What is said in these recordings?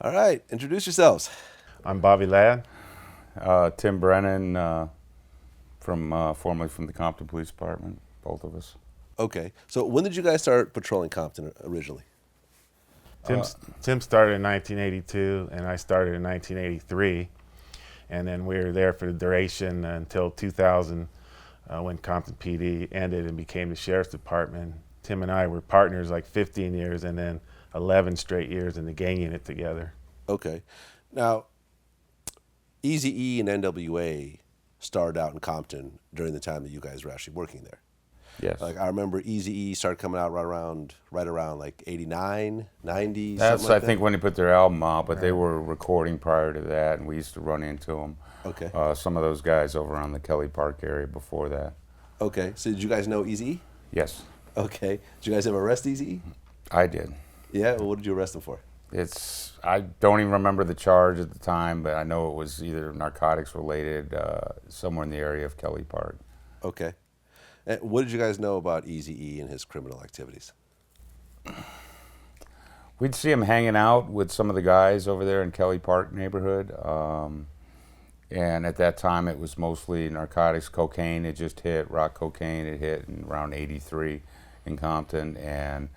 All right, introduce yourselves. I'm Bobby Ladd. Tim Brennan, formerly from the Compton Police Department, both of us. Okay, so when did you guys start patrolling Compton originally? Tim, Tim started in 1982, and I started in 1983. And then we were there for the duration until 2000 when Compton PD ended and became the Sheriff's Department. Tim and I were partners like 15 years and then 11 straight years in the gang unit together. Okay, now Eazy-E and NWA started out in Compton during the time that you guys were actually working there. Yes. Like I remember Eazy-E started coming out right around like 89, 90, That's, something like I that. think, when they put their album out, but they were recording prior to that, and we used to run into them. Okay. Some of those guys over on the Kelly Park area before that. Okay, so did you guys know Eazy-E? Yes, Okay, did you guys ever arrest Eazy-E? I did. Yeah, well, what did you arrest him for? I don't even remember the charge at the time, but I know it was either narcotics related, somewhere in the area of Kelly Park. Okay, and what did you guys know about Eazy-E and his criminal activities? We'd see him hanging out with some of the guys over there in Kelly Park neighborhood. And at that time, it was mostly narcotics, cocaine. It just hit, rock cocaine. It hit in around '83 in Compton. And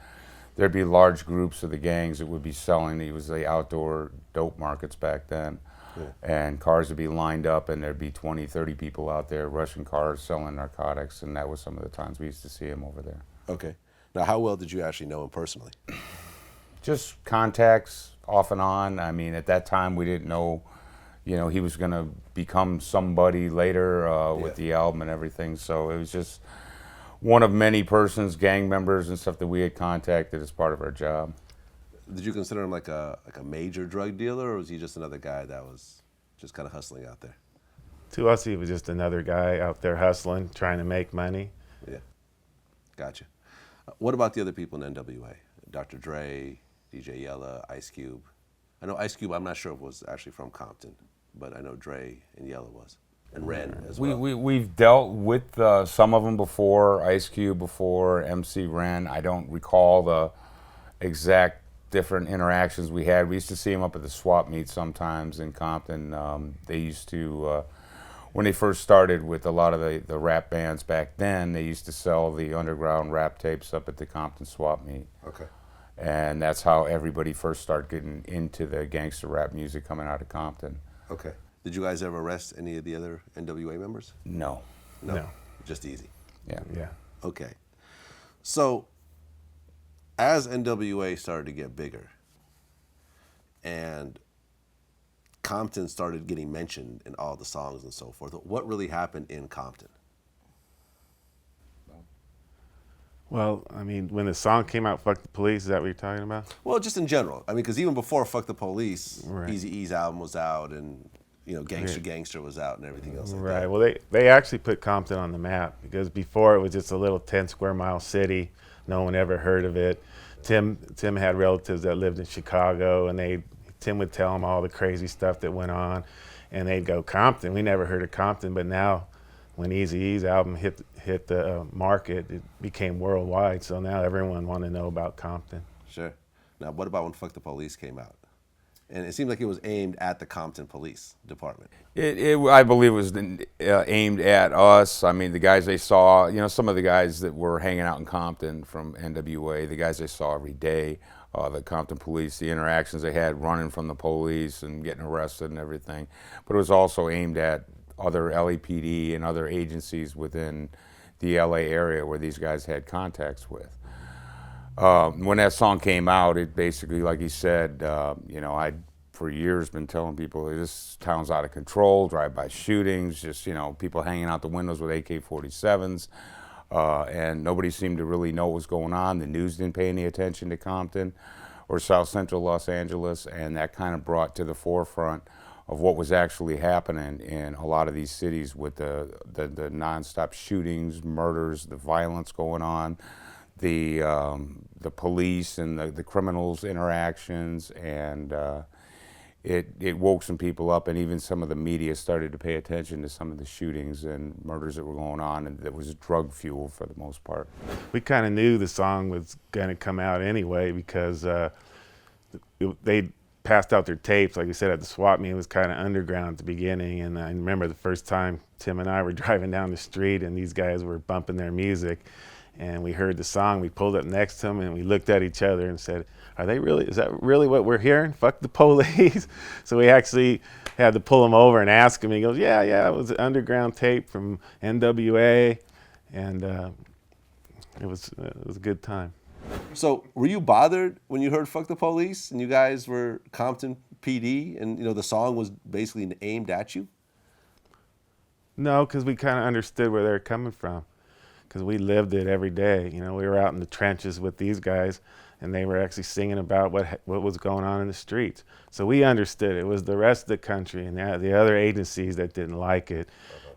there'd be large groups of the gangs that would be selling. It was the outdoor dope markets back then. Yeah. And cars would be lined up, and there'd be 20, 30 people out there rushing cars, selling narcotics. And that was some of the times we used to see him over there. Okay, now how well did you actually know him personally? Just contacts off and on. I mean, at that time, we didn't know, he was going to become somebody later with the album and everything. So it was just one of many persons, gang members and stuff that we had contacted as part of our job. Did you consider him like a major drug dealer, or was he just another guy that was just kind of hustling out there? To us, he was just another guy out there hustling, trying to make money. Yeah, gotcha. What about the other people in NWA? Dr. Dre, DJ Yella, Ice Cube. I know Ice Cube, I'm not sure if it was actually from Compton, but I know Dre and Yella was, and Ren as well. We've dealt with some of them before, Ice Cube before, MC Ren. I don't recall the exact different interactions we had. We used to see him up at the swap meet sometimes in Compton. They used to, when they first started with a lot of the rap bands back then, they used to sell the underground rap tapes up at the Compton swap meet. Okay. And that's how everybody first started getting into the gangster rap music coming out of Compton. Okay. Did you guys ever arrest any of the other NWA members? No. No. Just Easy. Yeah. Yeah. Okay. So, as NWA started to get bigger and Compton started getting mentioned in all the songs and so forth, what really happened in Compton? Well, I mean, when the song came out, "Fuck the Police," is that what you're talking about? Well, just in general. I mean, because even before "Fuck the Police," Right. Eazy-E's album was out, and "Gangster Gangster" was out, and everything else like Right. that. Well, they actually put Compton on the map because before it was just a little 10 square mile city. No one ever heard of it. Tim had relatives that lived in Chicago, and Tim would tell them all the crazy stuff that went on, and they'd go, "Compton? We never heard of Compton." But now, when Eazy-E's album hit the market, it became worldwide. So now everyone want to know about Compton. Sure. Now, what about when "Fuck the Police" came out? And it seemed like it was aimed at the Compton Police Department. I believe it was aimed at us. I mean, the guys they saw, some of the guys that were hanging out in Compton from NWA, the guys they saw every day, the Compton police, the interactions they had running from the police and getting arrested and everything. But it was also aimed at other LAPD and other agencies within the LA area where these guys had contacts with. When that song came out, it basically, like he said, I'd for years been telling people this town's out of control, drive-by shootings, just, people hanging out the windows with AK-47s, and nobody seemed to really know what was going on. The news didn't pay any attention to Compton or South Central Los Angeles, and that kind of brought to the forefront of what was actually happening in a lot of these cities with the nonstop shootings, murders, the violence going on, the police and the criminals' interactions, and it woke some people up, and even some of the media started to pay attention to some of the shootings and murders that were going on, and that was drug fuel for the most part. We kind of knew the song was going to come out anyway because they passed out their tapes. Like we said, at the swap meet, it was kind of underground at the beginning. And I remember the first time Tim and I were driving down the street and these guys were bumping their music. And we heard the song, we pulled up next to them and we looked at each other and said, is that really what we're hearing? Fuck the police. So we actually had to pull him over and ask him. He goes, yeah, it was an underground tape from NWA. And it was a good time. So were you bothered when you heard "Fuck the Police" and you guys were Compton PD and the song was basically aimed at you? No, because we kind of understood where they're coming from. Because we lived it every day. We were out in the trenches with these guys, and they were actually singing about what was going on in the streets. So we understood. It was the rest of the country and the other agencies that didn't like it,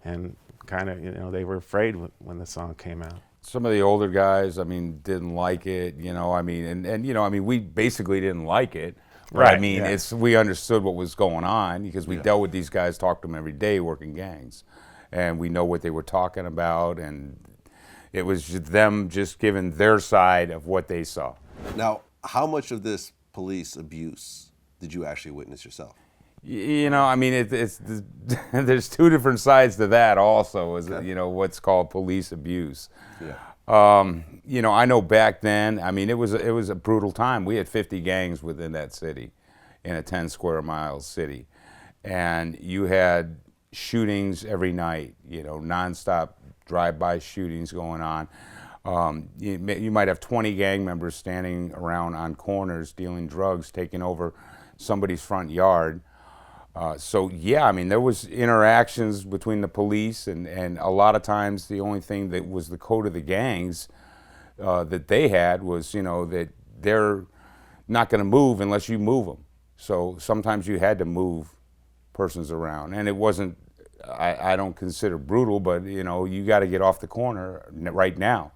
and kind of, they were afraid when the song came out. Some of the older guys, I mean, didn't like it, I mean, and we basically didn't like it. But Right, I mean, yeah. we understood what was going on because we dealt with these guys, talked to them every day working gangs. And we know what they were talking about, and it was just them just giving their side of what they saw. Now, how much of this police abuse did you actually witness yourself? I mean, it's there's two different sides to that also, is Okay. what's called police abuse. Yeah. I know back then, I mean, it was a brutal time. We had 50 gangs within that city, in a 10 square mile city. And you had shootings every night, nonstop drive-by shootings going on. You might have 20 gang members standing around on corners dealing drugs, taking over somebody's front yard. So yeah, I mean, there was interactions between the police, and a lot of times the only thing that was the code of the gangs that they had was, that they're not going to move unless you move them. So sometimes you had to move persons around, and it wasn't, I don't consider brutal, but you got to get off the corner right now,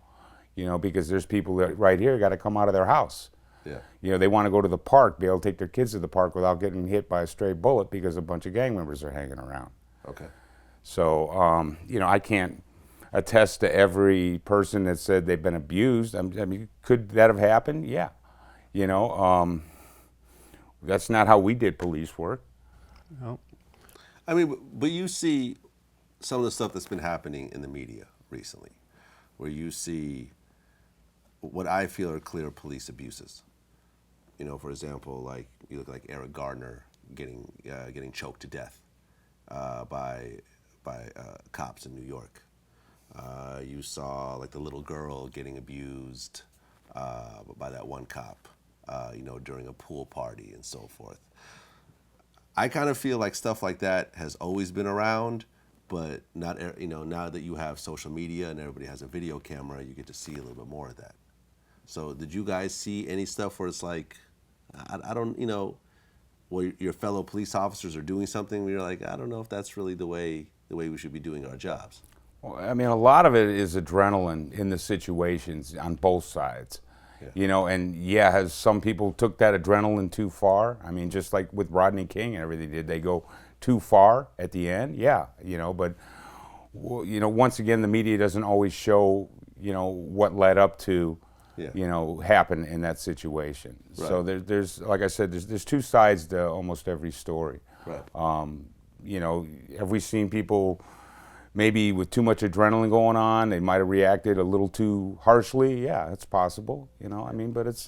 because there's people that right here got to come out of their house. Yeah. They want to go to the park, be able to take their kids to the park without getting hit by a stray bullet because a bunch of gang members are hanging around. Okay. So, I can't attest to every person that said they've been abused. I mean, could that have happened? Yeah. That's not how we did police work. No. I mean, but you see some of the stuff that's been happening in the media recently, where you see what I feel are clear police abuses. For example, like you look like Eric Gardner getting choked to death by cops in New York. You saw like the little girl getting abused by that one cop, during a pool party and so forth. I kind of feel like stuff like that has always been around, but not, now that you have social media and everybody has a video camera, you get to see a little bit more of that. So did you guys see any stuff where it's like, I don't, where your fellow police officers are doing something where you're like, I don't know if that's really the way we should be doing our jobs? Well, I mean, a lot of it is adrenaline in the situations on both sides. Yeah. And yeah, has some people took that adrenaline too far? I mean, just like with Rodney King and everything, did they go too far at the end? Yeah, but once again, the media doesn't always show, what led up to, happen in that situation. Right. So there's, like I said, there's two sides to almost every story. Right. Have we seen people maybe with too much adrenaline going on, they might have reacted a little too harshly? Yeah, it's possible, but it's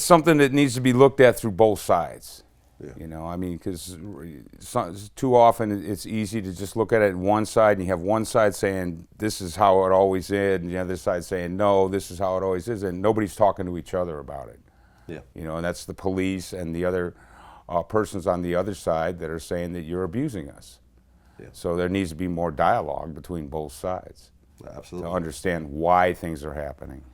something that needs to be looked at through both sides. Yeah. Because too often it's easy to just look at it on one side, and you have one side saying this is how it always is, and the other side saying no, this is how it always is, and nobody's talking to each other about it. Yeah. And that's the police and the other persons on the other side that are saying that you're abusing us. Yeah. So there needs to be more dialogue between both sides Absolutely. to understand why things are happening.